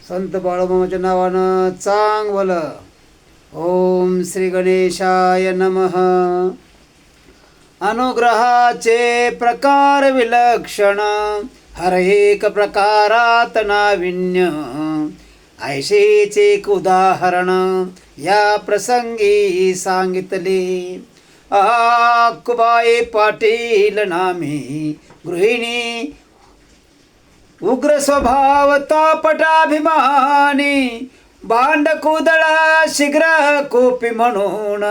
संत बाळूमामाच्या नावानं चांगवल. ओम श्री गणेशाय नमः. अनुग्रहाचे प्रकार विलक्षण, हर एक प्रकारात नाविन्य. ऐशेच एक उदाहरण या प्रसंगी सांगितले. अक्कूबाई पाटील नामे गृहिणी, उग्र स्वभाव तापटाभिमानी, भांडकुदळा शीघ्र कोपी म्हणून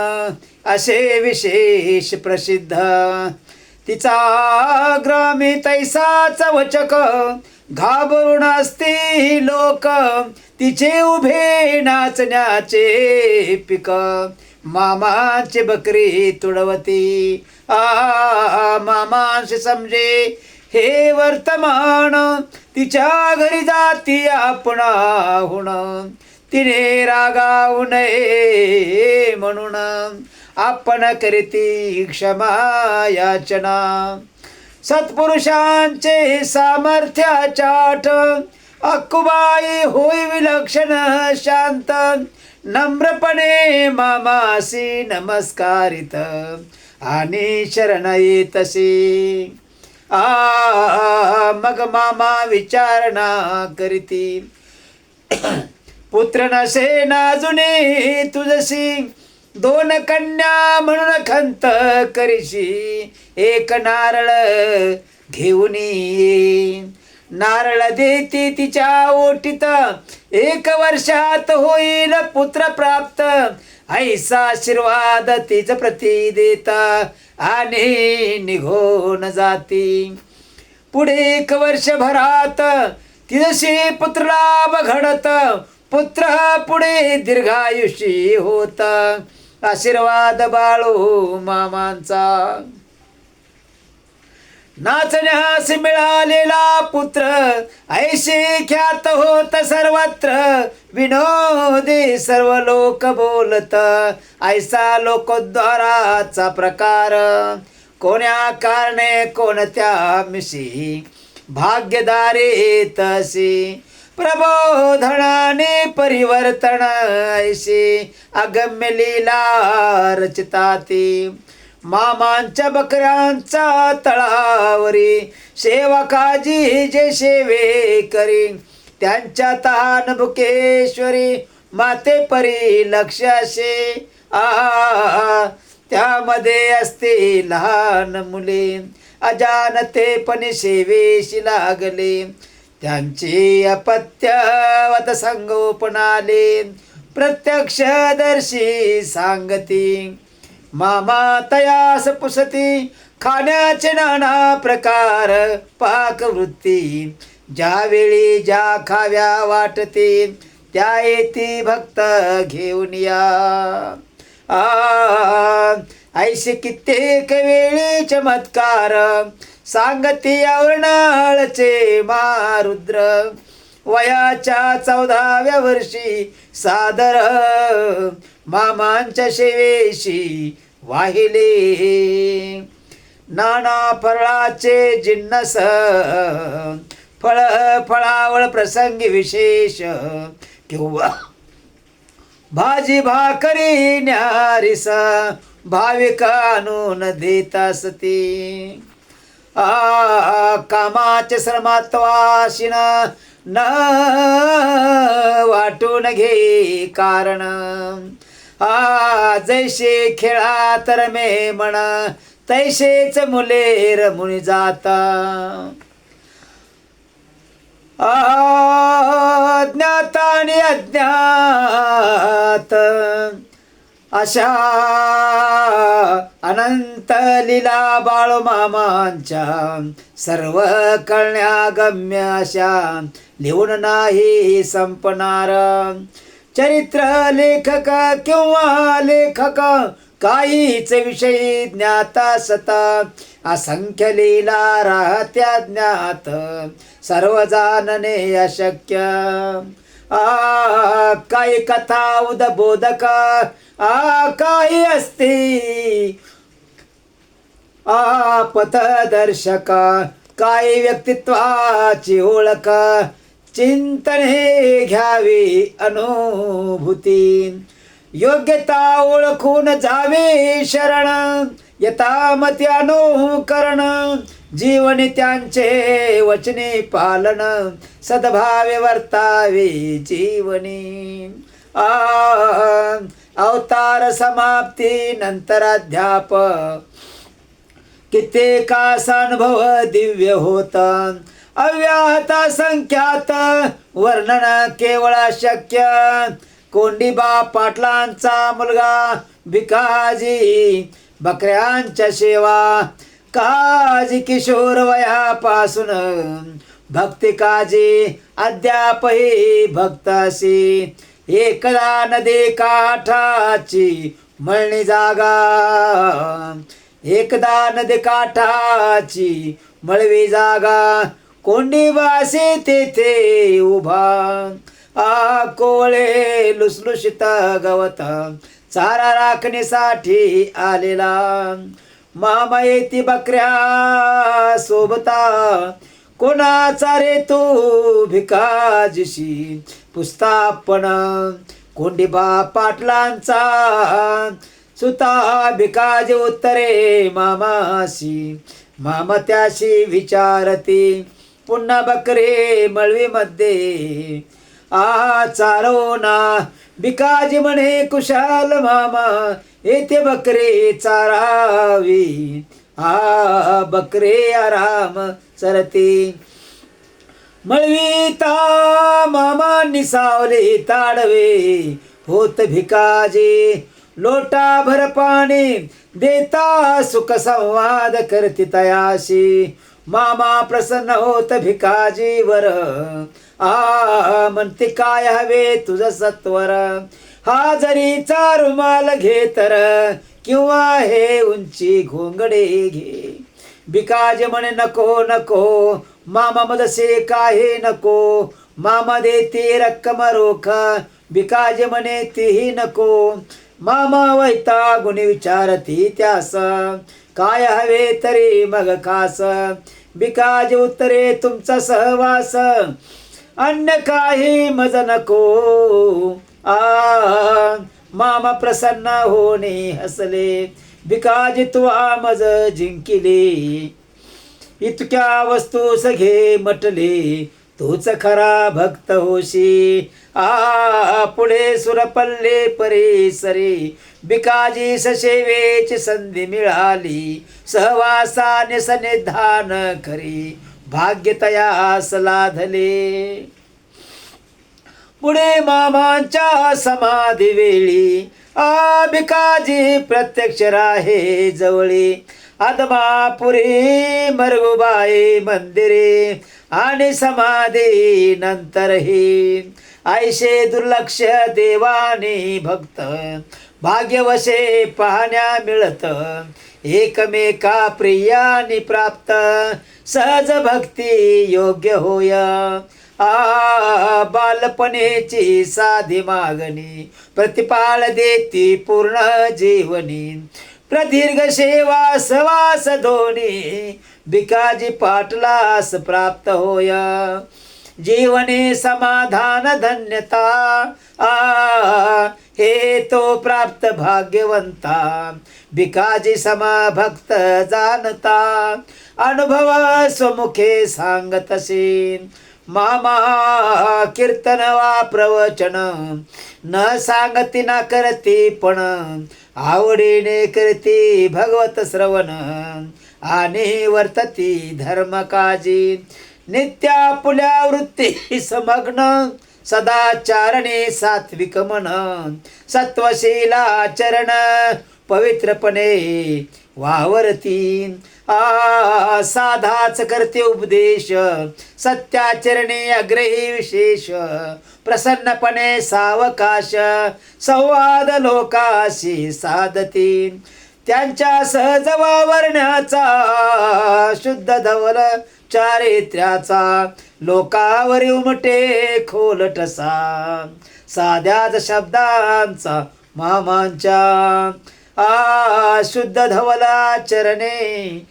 असे विशेष प्रसिद्ध. तिचा ग्रामी तैसाच वचक, घाबरून असती लोक तिचे उभे नाचण्याचे पिक. मामाची बकरी तुडवती मामांशी समजे हे वर्तमान. तिच्या घरी जाती आपणाहून, तिने रागावू नये म्हणून आपण करीती क्षमा याचना. सत्पुरुषांचे सामर्थ्याचाट, अक्कूबाई होई विलक्षण शांत. नम्रपणे मामासी नमस्कारित आणि शरण येतसी. मग मामा विचारणा करीती, पुत्र नसे नाजुने तुझसी. दोन कन्या म्हणून खंत करीशी, एक नारळ घेऊन ये. नारळ देती तिच्या ओटीत, 1 वर्षात होईल पुत्र प्राप्त. ऐसा आशीर्वाद तिच प्रती देता आणि निघून जाती. पुढे 1 वर्षभरात तिजशी पुत्रलाभ घडत. पुत्र पुढे दीर्घायुषी होत. आशीर्वाद बाळू मामांचा. नाचण्यास मिळालेला पुत्र ऐशी ख्यात होत सर्वत्र. विनोदी सर्व लोक बोलत, ऐसा लोकोद्धाराचा प्रकार. कोण्या कारणे कोणत्या मिशी, भाग्यदारी तशी. प्रबोधनाने परिवर्तन ऐशी, अगम्य लीला रचिताती. मामांच्या बकऱ्यांचा तळावरी, सेवकाजी जे सेवे करी. त्यांच्या तहान भुकेश्वरी, माते परी लक्ष असे. त्यामध्ये असते लहान मुले, अजानतेपणे सेवेशी लागले. त्यांची अपत्यवत संगोपनाले, प्रत्यक्षदर्शी सांगती. मामा तयास पुसती, खाण्याचे नाना प्रकार पाकवृत्ती. ज्यावेळी ज्या खाव्या वाटते, त्या येती भक्त घेऊन या. ऐसे कित्येक वेळी चमत्कार, सांगती औरणाळचे मारुद्र. वयाच्या 14व्या वर्षी सादर, मामांच्या सेवेशी वाहिले. नाना फळाचे जिन्नस, फळावळ प्रसंगी विशेष. किंवा भाजी भाकरी न्यारीस, भाविक आणून देत असती. कामाचे श्रमात्वाशीन न वाटून घे कारण. जैसे खेळा तर मे म्हण, तैसेच मुले रमुनी जाता. अज्ञात आणि अज्ञात अशा अनंत लीला बाळूमामांच्या. सर्व कळण्यागम्य अशा, लिहून नाही संपणार. चरित्र लेखक किंवा लेखक, काहीच विषयी ज्ञात असता. असंख्य लीला राहत्या ज्ञात, सर्व जाणणे अशक्य. काही कथा उद्बोधक, काही असती पथदर्शक. काही व्यक्तित्वाची ओळख, चिंतन हे घ्यावे अनुभूती. योग्यता ओळखून जावे शरण, यथामती अनुकरण. जीवनी त्यांचे वचने पालन, सद्भावे वर्तावे जीवनी. अवतार समाप्ती नंतर अध्याप, कित्येकासानुभव दिव्य होत. अव्याहता संख्यात वर्णन केवळ शक्य. कोंडीबा पाटलांचा मुलगा भिकाजी, बकऱ्यांच्या सेवा काजी. किशोर वयापासून भक्ती काजी, अद्यापही भक्तासी. एकदा नदी काठाची मळणी जागा, एकदा नदी काठाची मळवी जागा. कोंडीबासी तेथे उभा, कोवळे लुसलुशीत गवत चारा राखण्यासाठी आलेला. मामा येती बकऱ्या सोबता, कोणाचा रे तू भिकाजीशी पुस्तापण. कोंडीबा पाटलांचा सुता भिकाजी उत्तरे मामासी. मामा त्याशी विचारती पुन्हा बकरे मळवीमध्ये चारो ना. भिकाजी म्हणे कुशाल मामा, येथे बकरे चारावी. बकरे आराम चरते. मळवीता मामांनी सावले ताडवे होत भिकाजी. लोटाभर पाणी देता सुख संवाद करती तयाशी. मामा प्रसन्न होत भिकाजीवर, म्हणते काय हवे तुझ सत्वर. हा जरीचा रुमाल घे तर, किंवा हे उंची घोंगडे घे. भिकाजी म्हणे नको नको मामा मदसे काहे नको. मामा देते रक्कम रोख, भिकाजी म्हणे तीही नको. मामा वैतागून विचारती त्यास, काय हवे तरी मग खास. भिकाजी उत्तरे तुमचा सहवास, अन्य काही मज नको. मामा प्रसन्न होणे हसले. भिकाजी तू मज जिंकिले, इतक्या वस्तू सघे म्हटले. तूच खरा भक्त होशी. पुढे सुरपल्ले परेसरे. भिकाजी सेवेची संधी मिळाली. सहवासाने सनिधान करी, भाग्य तयास लाधले. पुढे मामांच्या समाधी वेळी भिकाजी प्रत्यक्ष राहे जवळी. आदमापुरी मरगुबाई मंदिरे आणि समाधी नंतरही ऐशे दुर्लक्ष देवानी भक्त. भाग्यवशे पाहण्या मिळत, एकमेका प्रियानी प्राप्त. सहज भक्ती योग्य होय, बालपणेची साधी मागणी. प्रतिपाळ देती पूर्ण जीवनी. प्रदीर्घ सेवा सवास दोन्ही, भिकाजी पाटलास प्राप्त होय. जीवने समाधान धन्यता, हे तो प्राप्त भाग्यवंता. भिकाजी समा भक्त जाणता, अनुभव स्वमुखे सांगतसे. मामा कीर्तन वा प्रवचन, न सांगती ना करती पण. आवडीने करती भगवत श्रवण, आणि वर्तती धर्म काजी. नित्या पुल्या वृत्ती समग्न, सदाचारणे सात्विक मन. सत्वशीलाचरण पवित्रपणे वावरती. साधाच करते उपदेश, सत्याचरणे अग्रही विशेष. प्रसन्नपणे सावकाश, संवाद लोकाशी साधती. त्यांच्या सहज वावरण्याचा, शुद्ध धवल चारित्र्याचा. लोकावरी उमटे खोल ठसा, साध्याच शब्दांचा मामांच्या. शुद्ध धवला चरणे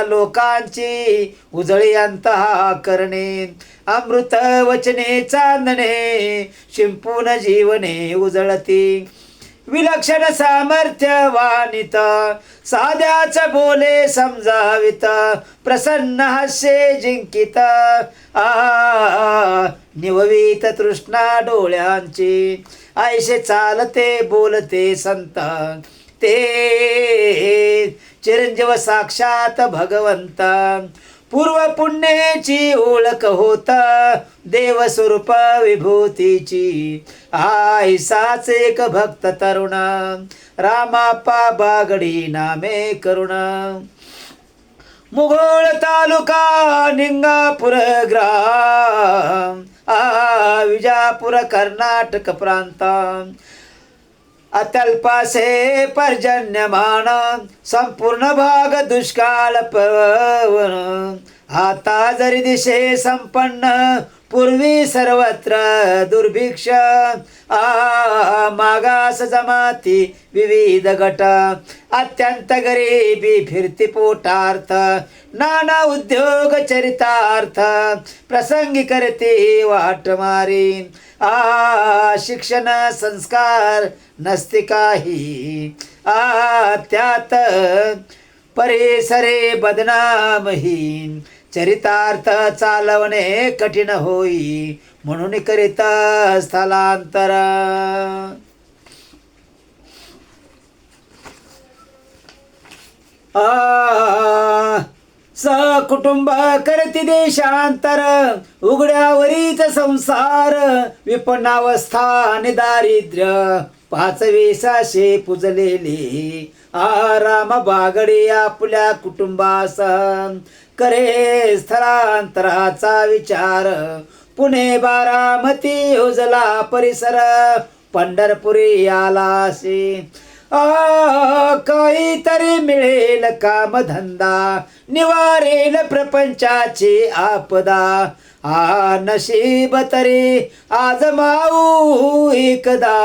लोकांची उजळी अंतहा करणे अमृत वचने चांदणे शिंपून जीवने उजळती विलक्षण सामर्थ्य वानित साध्याच बोले समजावित प्रसन्न हास्य जिंकित निववित तृष्णा डोळ्यांची ऐसे चालते बोलते संत ते चिरंजीव साक्षात भगवंता पूर्व पुण्याची ओळख होता देवस्वरूप विभूतीची आईसाच एक भक्त तरुणा रामाप्पा बागडी नामे करुणा मुघोळ तालुका निंगापूर ग्राम विजापूर कर्नाटक प्रांता अत्यल्पासे पर्जन्यमान संपूर्ण भाग दुष्काळ पवन आता जरी दिशे संपन्न पूर्वी सर्वत्र दुर्भिक्ष मागास जमाती विविध गट अत्यंत गरिबी फिरती पोटार्थ नाना उद्योग चरितार्थ प्रसंगी करते वाट मारी शिक्षण संस्कार नसते काही त्यात परिसरे बदनामहीन चरितार्थ चालवणे कठीण होई म्हणून करिता स्थलांतर कुटुंब करती देशांतर उघड्यावरीच संसार विपन्नावस्था आणि दारिद्र्य 5 वेसाशे पुजलेली राम बागडे आपल्या कुटुंबास करे स्थलांतराचा विचार पुणे बारामती योजला परिसर पंढरपुरी आलासे काहीतरी मिळेल कामधंदा निवारेल प्रपंचाची आपदा नशीब तरी आजमाऊ एकदा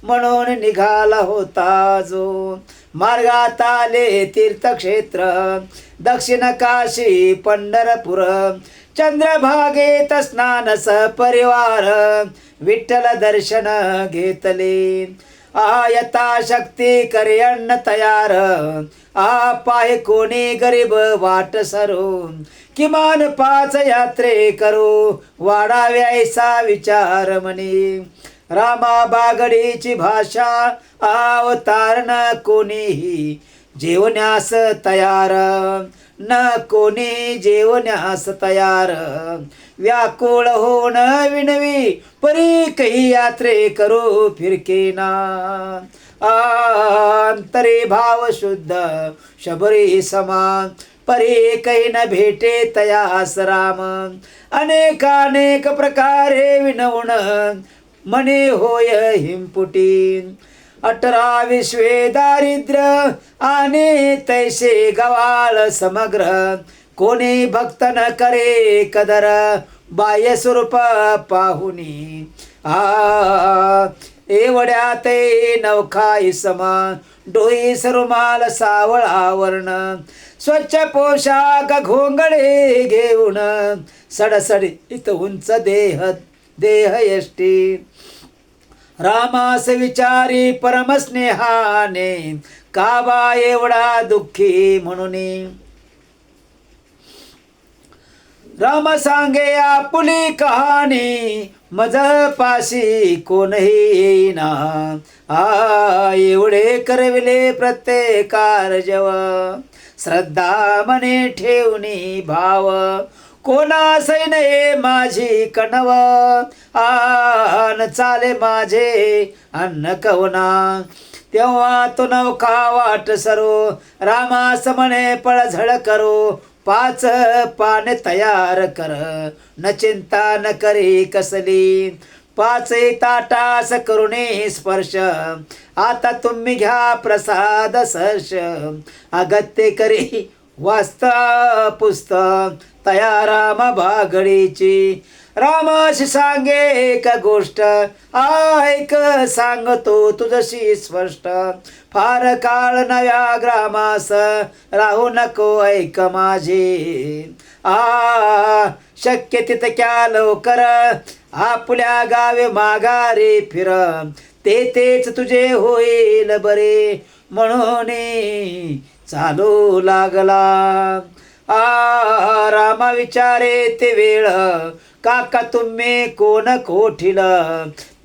म्हणून निघाला होता जो मार्गात आले तीर्थक्षेत्र दक्षिण काशी पंढरपूर चंद्रभागेत स्नान परिवार विठ्ठल दर्शन घेतले यथाशक्ती करयन्न तयार पाय कोणी गरीब वाट सरून किमान 5 यात्रे करू वाढाव्याचा विचार म्हणे रामा बागडीची भाषा अवतारण कोणीही जेवण्यास तयार न कोणी जेवण्यास तयार व्याकुळ होऊन विनवी परी काही यात्रे करू फिरकेना अंतरे भाव शुद्ध शबरी समान परी काही न भेटे तयास राम अनेकानेक प्रकारे विनवून मने होय हिमपुटी 18 विश्वे दारिद्र्य आणि तैसे गवाळ समग्र कोणी भक्त न करे कदर बाह्य स्वरूप पाहुनी एवढ्या ते नवखाई समान डोई सरुमाल सावळा वर्ण स्वच्छ पोशाख घोंगडे घेऊन सडसडीत उंच देह यष्टी रामास विचारी परमस्नेहाने काबा एवढा दुःखी म्हणून राम सांगे आपुली कहाणी मज पाशी कोणही येईना एवढे करविले प्रत्येकार जव श्रद्धा मने ठेवणी भाव कोणासै नये माझी कणव आन चाले माझे अन्न कवना तेव्हा तो नौका वाट सरो रामास म्हणे पळझळ करो 5 पाने तयार कर न चिंता न करी कसली 5 ताटास करुणे स्पर्श आता तुम्ही घ्या प्रसाद सर्ष अगत्य करी वास्ता पुस्तक तया राम बागडीची रामाशी सांगे एक गोष्ट, ऐक सांगतो तुझशी स्पष्ट. फार काळ नव्या ग्रामास राहू नको ऐक माझे. शक्य तितक्या लवकर आपल्या गावे माघारी फिर. तेच तुझे होईल बरे, म्हणून चालू लागला. रामा विचारे ते वेळ, काका तुम्ही कोण कोठील.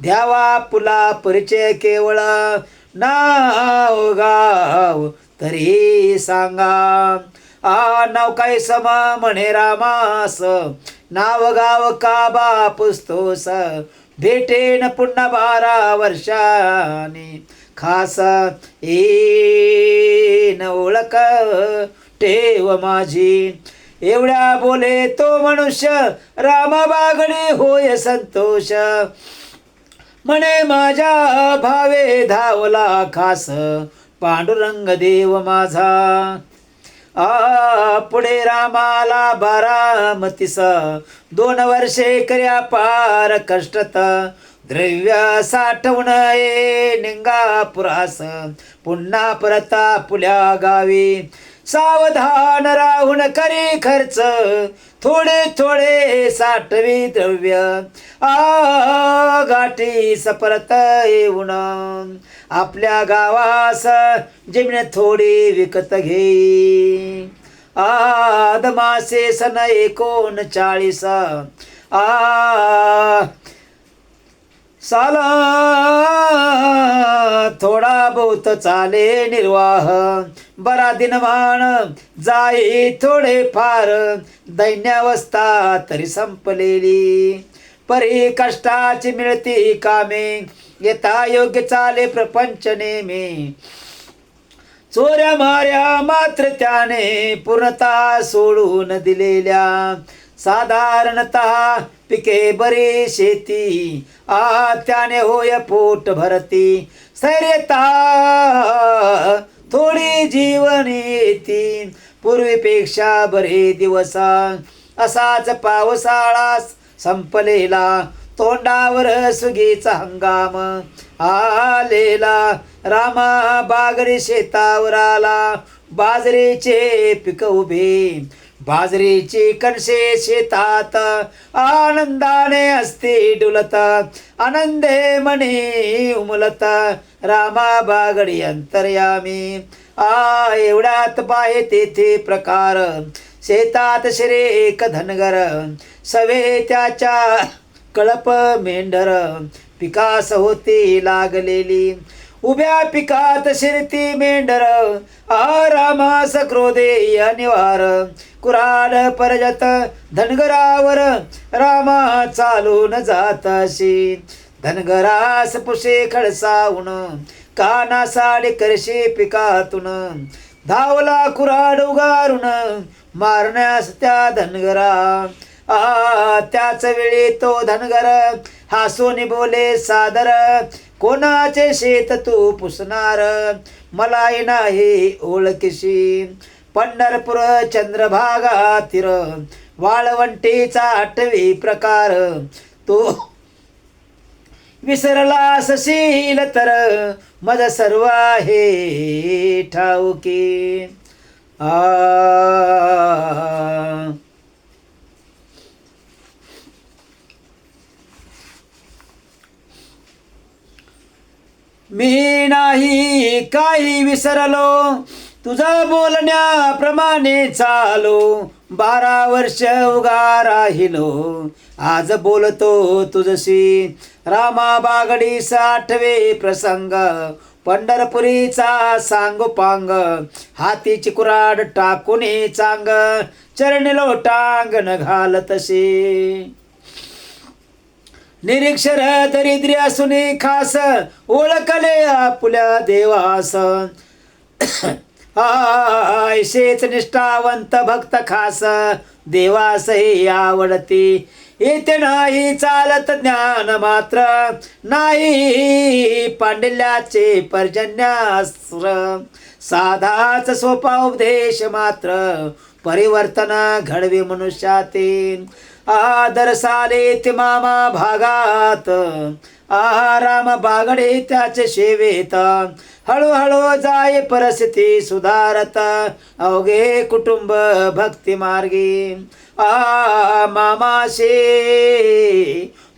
द्यावा पुला परिचय केवळ, नाव गाव तरी सांगा. नाव काय सम म्हणे रामास, नाव गाव का बापुस्तोस. भेटेन पुन्हा 12 वर्षांनी, खास येईन ओळख ठेव माझी. एवढ्या बोले तो मनुष्य, रामा बागडी होय संतोष. म्हणे माझ्या भावे धावला खास, पांडुरंग देव माझा. पुढे रामाला 12 2 वर्षे कर्या पार कष्टत. द्रव्य साठवून निंगापुरास, पुन्हा परता पुल्या गावी. सावधान राहून करी खर्च, थोडे थोडे साठवी द्रव्य. गाठी सपरत येऊन, आपल्या गावास जमीन थोडी विकत घेई. दमासे सन 39 साला थोडा बहुत चाले निर्वाह. बरा दिनमान जाई थोडे फार, दैन्यावस्था तरी संपलेली. परी कष्टाची मिळती कामे, येता योग्य चाले प्रपंच नेमे. चोऱ्या माऱ्या मात्र त्याने पूर्णता सोडून दिलेल्या. साधारणतः पिके बरी शेती, त्याने होय पोट भरती. स्थैर्यता थोडी जीवन येती, पूर्वीपेक्षा बरे दिवस. असाच पावसाळा संपलेला, तोंडावर सुगीचा हंगाम आलेला. रामा बागडी शेतावर आला, बाजरीचे पीक उभे. बाजरीची कणसे शेतात आनंदाने असते डुलत. आनंदे मनी उमलत, रामा बागडी अंतर्यामी. एवढ्यात पाहे तेथे प्रकार, शेतात शिरे एक धनगर. सवे त्याच्या कळप मेंढर, पिकास होती लागलेली. उभ्या पिकात शिरती मेंढर, रामास क्रोधे अनिवार. कुराड परजत धनगरावर, रामा चालून जाताशी. धनगरास पुसे खडसावून, काना साडी करशी पिकातून. धावला कुराड उगारून, मारण्यास त्या धनगरा. त्याच वेळी तो धनगर हसून बोले सादर. कोणाचे शेत तू पुसणार, मला नाही ओळखीशी. पंढरपूर चंद्रभागा तीर, वाळवंटीचा 8वी प्रकार. तो विसरलास शील तर, मज सर्व आहे ठाऊकी. मी नाही काही विसरलो, तुझा बोलण्याप्रमाणे चालो. 12 वर्ष उगा राहिलो, आज बोलतो तुझशी. रामा बागडी 8वे प्रसंग. पंढरपुरीचा सांगोपांग, हातीची कुराड टाकून चांग. चरण लोटांगण घालतसे. निरीक्षर दरिद्री असून खास, ओळखले आपुल्या देवास. ऐसेच निष्ठावंत भक्त खास, देवासही आवडती. येथे नाही चालत ज्ञान मात्र, नाही पांडिल्याचे पर्जन्यास्त्र. साधाच सोपा उपदेश मात्र, परिवर्तन घडवे मनुष्याते. आदर साले ते मामा भागात, राम बागडे त्याचे सेवेत. हळूहळू जाय परिस्थिती सुधारत, अवघे कुटुंब भक्ती मार्गी. मामाशे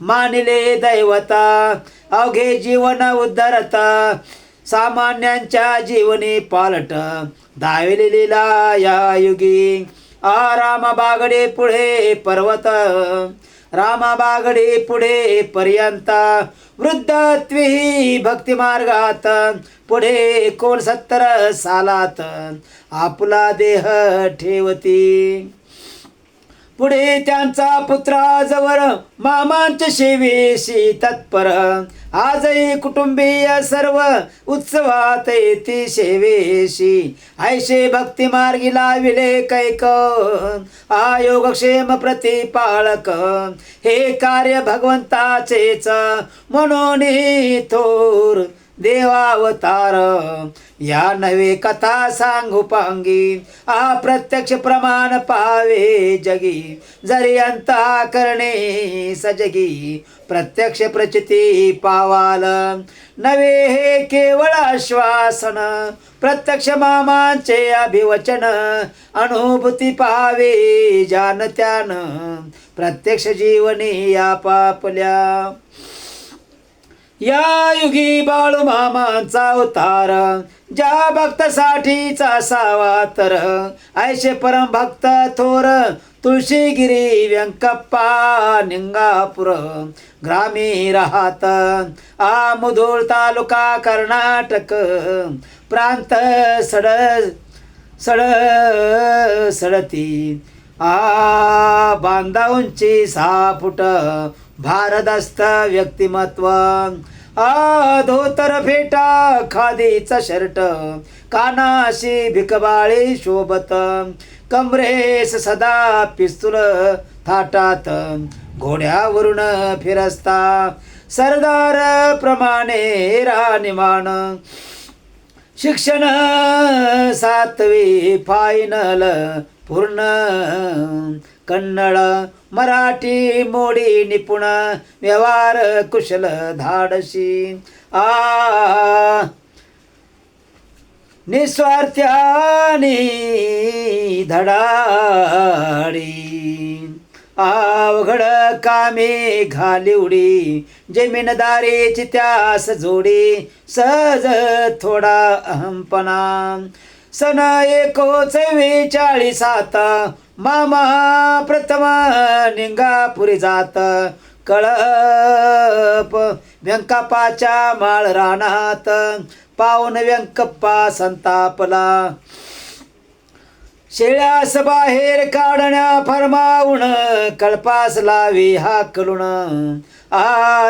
मानिले दैवता, अवघे जीवन उद्धरत. सामान्यांच्या जीवनी पालट, दाविलेला या युगी. रामा बागडे पुढे पर्वत, रामा बागडे पुढे पर्यंत. वृद्धत्वी भक्ती मार्गात, पुढे 69 सालात आपला देह ठेवती. पुढे त्यांचा पुत्राजवळ मामांच्या सेवेशी तत्पर. आजही कुटुंबीय सर्व उत्सवात येती सेवेशी. ऐशे भक्ती मार्गी लाविले कैक, योगक्षेम प्रतिपाळक. हे कार्य भगवंताचेच म्हणून थोर देवावतार. या नवे कथा सांगू पांगी, प्रत्यक्ष प्रमाण पावे जगी. जरी अंता करणे सजगी, प्रत्यक्ष प्रचिती पावाल. नवे हे केवळ आश्वासन, प्रत्यक्ष मामांचे अभिवचन. अनुभूती पावे जानत्यान, प्रत्यक्ष जीवनी आपापल्या. या युगी बाळू मामांचा अवतार, ज्या भक्तासाठीचा असावा तर. ऐशे परम भक्त थोर तुळशीगिरी व्यंकप्पा निंगापूर ग्रामी राहत. मुधोळ तालुका कर्नाटक प्रांत सडती. बांधा उंची 6 फूट भारदस्त व्यक्तिमत्व. धोतर फेटा खादीचा शर्ट, कानाशी भिकबाळी शोभत. कमरेस सदा पिस्तूल थाटात, घोड्यावरून फिरस्ता. सरदार प्रमाणे राणीमान. शिक्षण 7वी फायनल पूर्ण. कन्नड मराठी मोडी निपुण, व्यवहार कुशल धाडशी. निस्वार्थ्यानी धडाडी. अवघड कामे घाली उडी, जमीनदारीची त्यास जोडी. सहज थोडा अहंपणा. सन 1944 मामा प्रथम निंगापुरी जात. कळप व्यंकप्पाच्या माळ रानात, पाऊन व्यंकप्पा संतापला. शेळ्यास बाहेर काढण्या फरमावून, कळपास लावी हाकलून.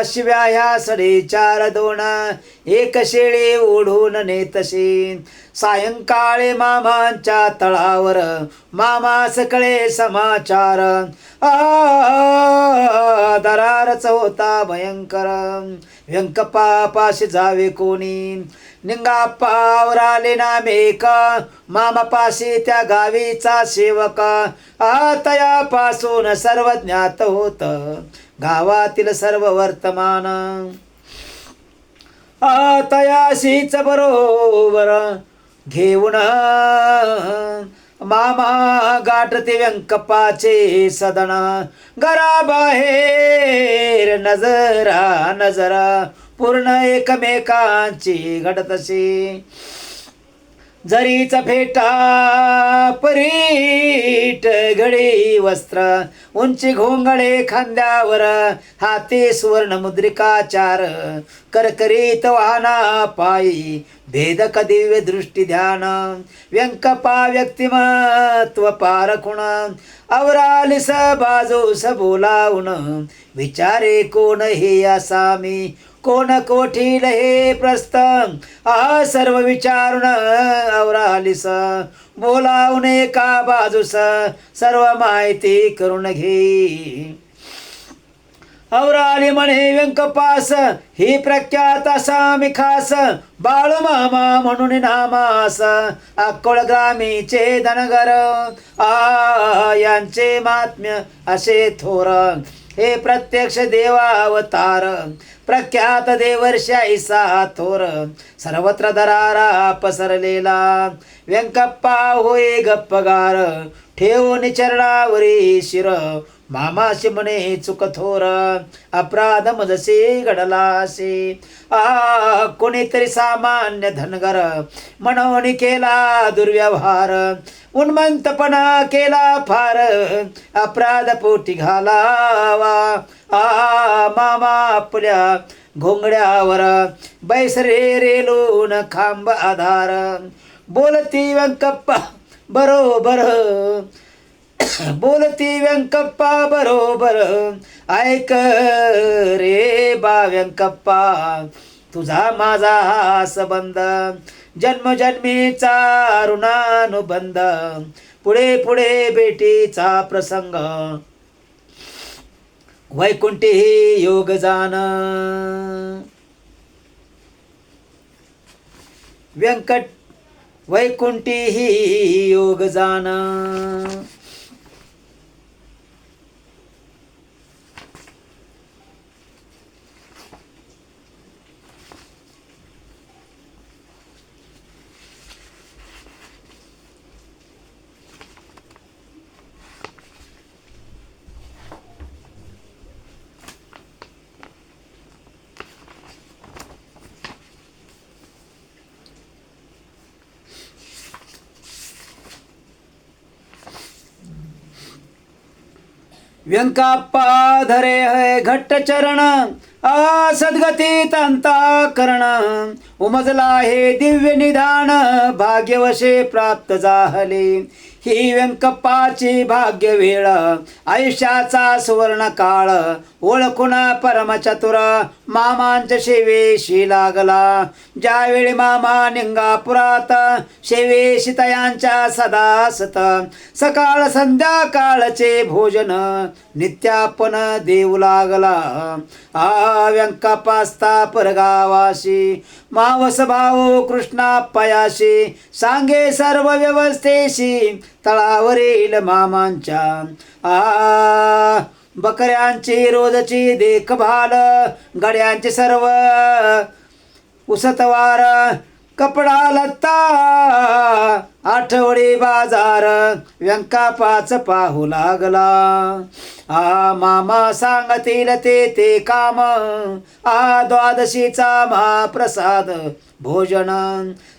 शिव्या ह्या 4.5 एक शेळी ओढून नेतशी. सायंकाळी मामांच्या तळावर, मामास कळे समाचार. दरारच होता भयंकर, व्यंकप्पा पाशी जावे कोणी. निंगाप्पावर आले नामेक, मामापाशी त्या गावीचा सेवक. तयापासून सर्व ज्ञात होत, गावातील सर्व वर्तमान. तयाशीच बरोबर घेऊन, मामा गाठते व्यंकप्पाचे सदन. घराबाहेर नजरा पूर्ण एकमेकांची घडतशी. जरीच फेटा परीट घडी वस्त्र, उंची घोंगडे खांद्यावर. हाती सुवर्ण मुद्रिकाचार, करकरीत वाहना पायी. भेदक दिव्य दृष्टी ध्यान. व्यंकप्पा व्यक्तिमत्व पारखुण, अवरालिस बाजूस बोलावून. विचारे कोण हे आसामी, कोण कोठील हे प्रस्थ. सर्व विचारून अवरालिस, बोलावून एका बाजूस. सर्व माहिती करून घे. औराली म्हणे व्यंकपास ही प्रख्यात असा मी खास बाळू मामा म्हणून नामास अक्कोळ ग्रामीचे धनगर यांचे महात्म्य असे थोर हे प्रत्यक्ष देवावतार प्रख्यात देवर्षाईसा थोर सर्वत्र दरारा पसरलेला व्यंकप्पा होय गप्पगार ठेवून चरणावरी शिर मामाशी म्हणे चुक थोर अपराध मजसे घडलासे कोणीतरी सामान्य धनगर म्हणून केला दुर्व्यवहार उन्मंतपणा केला फार अपराध पोटी घालावा मामा आपल्या घोंगड्यावर बैसरे रेलून खांब आधार बोलती व्यंकप्पा बरोबर बोलती व्यंकप्पा बरोबर ऐक रे बा व्यंकप्पा तुझा माझा हा संबंध जन्मजन्मीचा ऋणानुबंध पुढे पुढे भेटीचा प्रसंग वैकुंठी योग जाण व्यंकट वैकुंठी योग जाण व्यंकप्पा धरे है घट्ट चरण सद्गती तंता करण उमजला हे दिव्य निधान भाग्यवशे प्राप्त झाले ही व्यंकप्पाची भाग्य वेळ आयुष्याचा सुवर्ण काळ ओळखून परमचतुर मामांच्या सेवेशी लागला ज्यावेळी मामा निंगापुरात सेवेशी तयांच्या सदा सत सकाळ संध्याकाळचे भोजन नित्यापन देऊ लागला व्यंकपास्ता परगावाशी मावस भाऊ कृष्णाप्पयाशी सांगे सर्व व्यवस्थेशी तळावरील मामांच्या बकऱ्यांची रोजची देखभाल गड्यांचे सर्व उसतवार कपडा लत्ता आठवडी बाजार व्यंकपाच पाहू लागला मामा सांगतील ते काम द्वादशीचा महाप्रसाद भोजन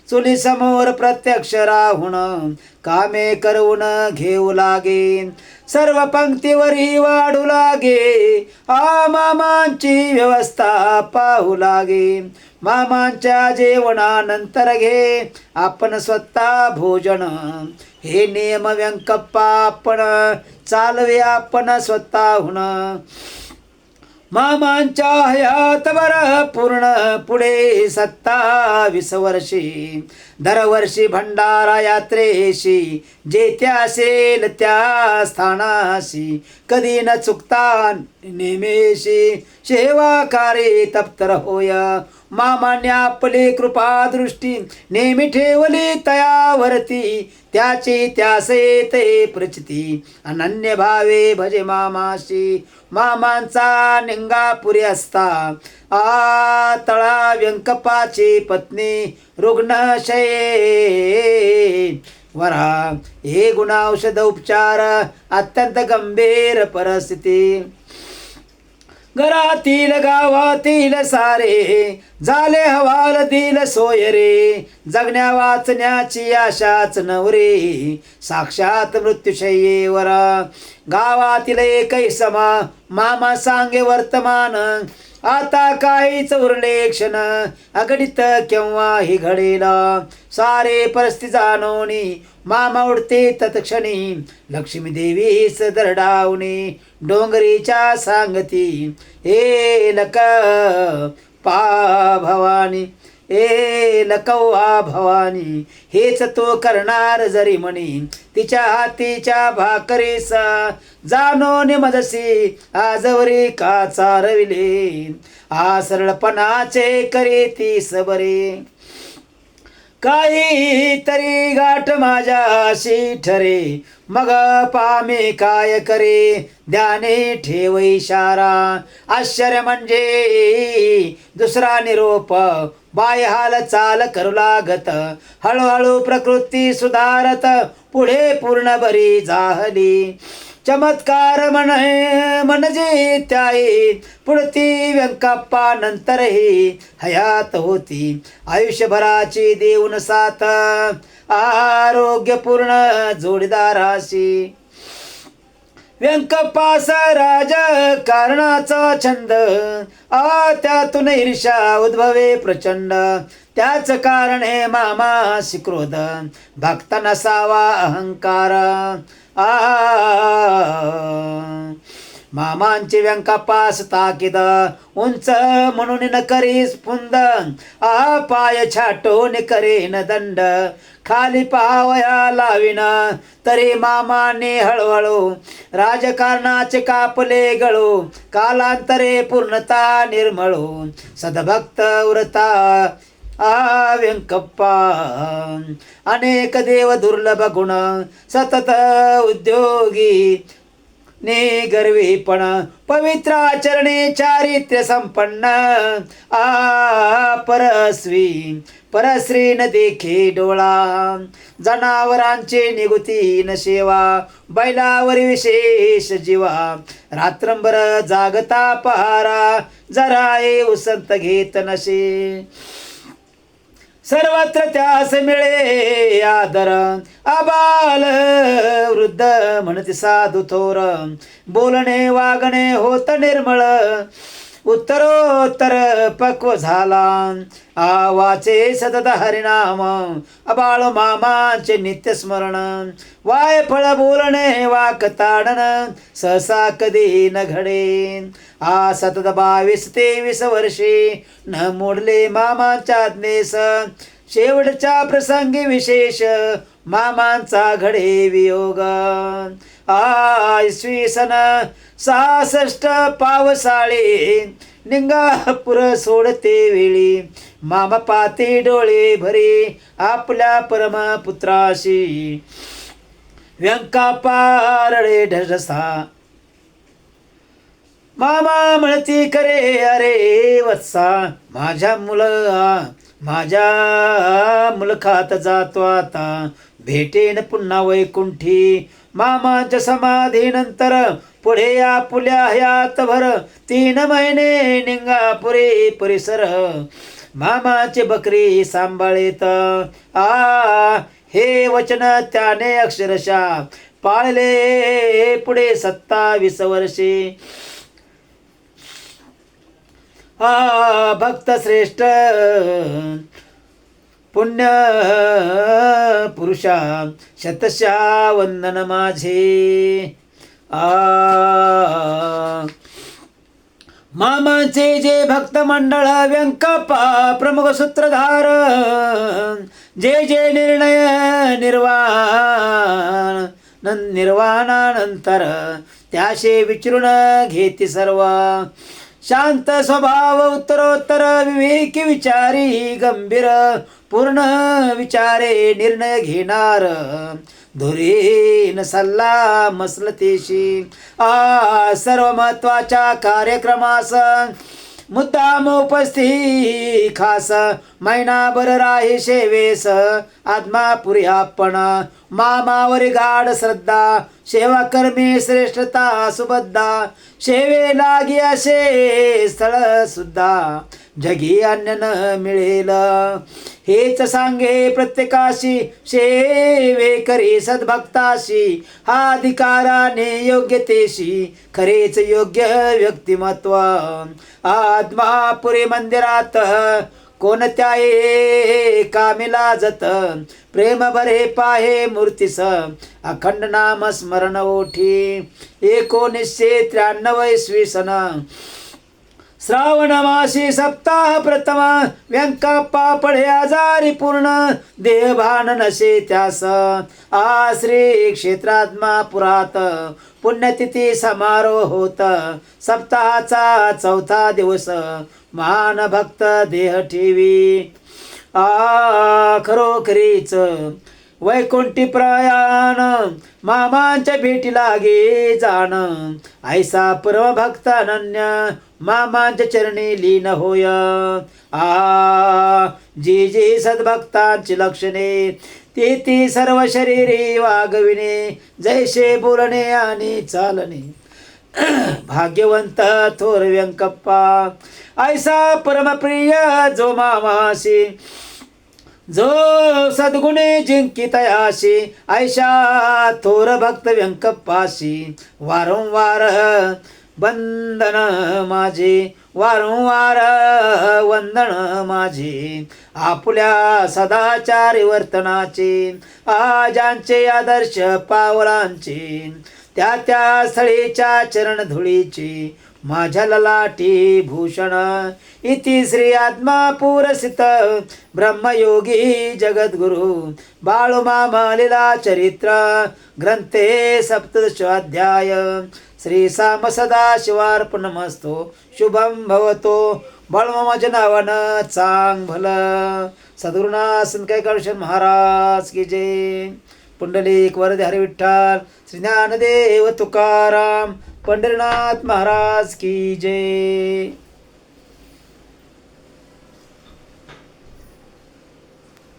चुली समोर प्रत्यक्ष राहून कामे करून घेऊ लागे सर्व पंक्तीवरी वाढू लागे मामांची व्यवस्था पाहू लागे मामांच्या जेवणानंतर घे आपण स्वतः भोजन हे नियम व्यंकप्पा आपण चालवे आपण स्वतःहून मामांच्या हयातभर पूर्ण पुढे 27 वर्षी दरवर्षी भंडारा यात्रेशी जेथे असेल त्या स्थानाशी कधी न चुकता नेमेशी सेवाकारी तप्तर होय मामाने आपली कृपा दृष्टी नेहमी ठेवली तयावरती त्याची त्यासे ते प्रचिती अनन्य भावे भजे मामाशी मामांचा निंगापुरी असता तळा व्यंकपाची पत्नी रुग्णशये वरा हे गुणाऔषध उपचार अत्यंत गंभीर परिस्थिती घरातील गावातील सारे झाले हवाल दिल सोय रे जगण्या वाचण्याची आशाच नवरे साक्षात मृत्यूशय्येवर गावातील एकही समा मामा सांगे वर्तमान आता काहीच उरले क्षण अगणित केव्हाही घडेल सारे परिस्थिती जाणवणी मामा उडते तत्क्षणी लक्ष्मी देवीस दरडावणी डोंगरीच्या सांगती हे लक पा भवानी ए लकव्वा भवानी, हेच तो करणार जरी म्हणी, तिच्या हातीच्या भाकरीस जाणून मजसी आजवरी का चारविले, आ सरळपणाचे करे ती सबरे, काही तरी गाठ माझ्याशी ठरे, मग पामे काय करे ध्याने ठेव इशारा, आश्चर्य म्हणजे दुसरा निरोप, बाय हाल चाल करू लागत, हळूहळू प्रकृती सुधारत, पुढे पूर्ण बरी जाहली, चमत्कार म्हणजे त्याही पुढती व्यंकप्पा नंतरही हयात होती, आयुष्यभराची देऊन साथ आरोग्यपूर्ण जोडीदाराशी, व्यंकप्पास राजकारणाचा छंद, त्यातून ईर्ष्या उद्भवे प्रचंड, त्याच कारण हे मामासी क्रोध, भक्त नसावा अहंकार, मामांची व्यंकप्पास ताकीद, उंच म्हणून न करी स्पुंद, पाय छाटून करेन दंड, खाली पावया लाविन, तरी मामाने हळूहळू राजकारणाचे कापले गळू, कालांतरे पूर्णता निर्मळू, सद्भक्त व्रता व्यंकप्पा, अनेक देव दुर्लभ गुण, सतत उद्योगी गर्वीपण, पवित्र आचरणे चारित्र्य संपन्न, परश्री न देखे डोळा, जनावरांचे निगुती न सेवा, बैलावर विशेष जीवा, रात्रंभर जागता पहारा, जरा ये उसंत घेत नसे, सर्वत्र त्यास मिळे आदर, आबाल वृद्ध म्हणते साधू थोर, बोलणे वागणे होत निर्मळ, उत्तरोत्तर पक्व झाला, आवाचे सतत हरिनाम, अबाळ मामाचे नित्य स्मरण, वाय फळ बोलणे वाक ताडण, सहसा कधी न घडे, सतत 22-23 वर्षे न मोडले मामाच्या आज्ञेस, शेवटच्या प्रसंगी विशेष मामांचा घडे वियोग, इसवी सन 66 पावसाळे, निंगापूर सोडते वेळी, मामा पाते डोळे भरे आपल्या परमपुत्राशी, व्यंकप्पा रडे ढसा, मामा म्हणती करे अरे वत्सा, माझ्या मुलखात जातो आता, भेटेन पुन्हा वैकुंठी, मामाच्या समाधीनंतर पुढे आपुल्या हयात भर, 3 महिने निंगापुरे परिसर, मामाचे बकरी सांभाळीत, हे वचन त्याने अक्षरशः पाळले, पुढे 27 वर्षे, भक्त श्रेष्ठ पुण्य पुरुषा, शतशः वंदन माझे, मामांचे जे भक्त मंडळ, व्यंकप्पा प्रमुख सूत्रधार, जे निर्णय निर्वाणानंतर त्याशे विचरून घेती सर्व, शांत स्वभाव उत्तरोत्तर विवेकी विचारी, गंभीर पूर्ण विचारे निर्णय घेणार, धुरीन सल्ला मसलतेशी, सर्व महत्वाच्या कार्यक्रमास मुद्दाम उपस्थित खास, महिनाभर राही सेवेस आत्मापुरी आपण, मामावरी गाढ श्रद्धा, सेवा कर्मी श्रेष्ठता सुबद्धा, सेवे लागी असे स्थळ सुद्धा, जगी अन्य न मिळेल, हेच सांगे प्रत्येकाशी, सेवे करी सद्भक्ताशी, हा अधिकाराने योग्यतेशी, खरेच योग्य व्यक्तिमत्व, आत्मापुरी मंदिरात कोणत्या कामी लाजत, प्रेम बरे पाहे मूर्तीस, अखंड नाम स्मरण ओठी, 1993 इसवी सन, श्रावण मासी सप्ताह प्रथम व्यंकप्पा पडे आजारी पूर्ण देहभान नसे त्यास श्री क्षेत्रात्मा पुरात पुण्यतिथी समारोह होत सप्ताहाचा चौथा दिवस महान भक्त देह ठेवी खरोखरीच वैकुंठी प्रयाण मामांच्या भेटी लागे जाण ऐसा परमभक्त अनन्य मामांच्या चरणी लीन होय जी जी सद्भक्तांची लक्षणे ती सर्व शरीरी वागविणे जैसे बोलणे आणि चालणे भाग्यवंत थोर व्यंकप्पा ऐसा परमप्रिय जो मामाशी जो सद्गुणे जिंकितयाशी ऐशा थोर भक्त व्यंकप्पाशी वारंवार बंधन माझे वारंवार वंदन माझे आपुल्या सदाचारी वर्तनाचे ज्यांचे आदर्श पावलांचे त्या त्या स्थळीच्या चरण धुळीचे माझ्या ललाटी भूषण इति श्री आत्मा पुरसित ब्रह्मयोगी जगद्गुरु बाळूमामा लीला चरित्र ग्रंथे सप्तदशोऽध्याय श्री साम सदाशिवार्पणमस्तु शुभम भवतो बाळूमामाच्या नावानं चांग भलं सद्गुरुनाथ संत महाराज की जय पुंडलिक वरदे हरी विठ्ठल श्री ज्ञानदेव तुकाराम पंढरीनाथ महाराज की जय।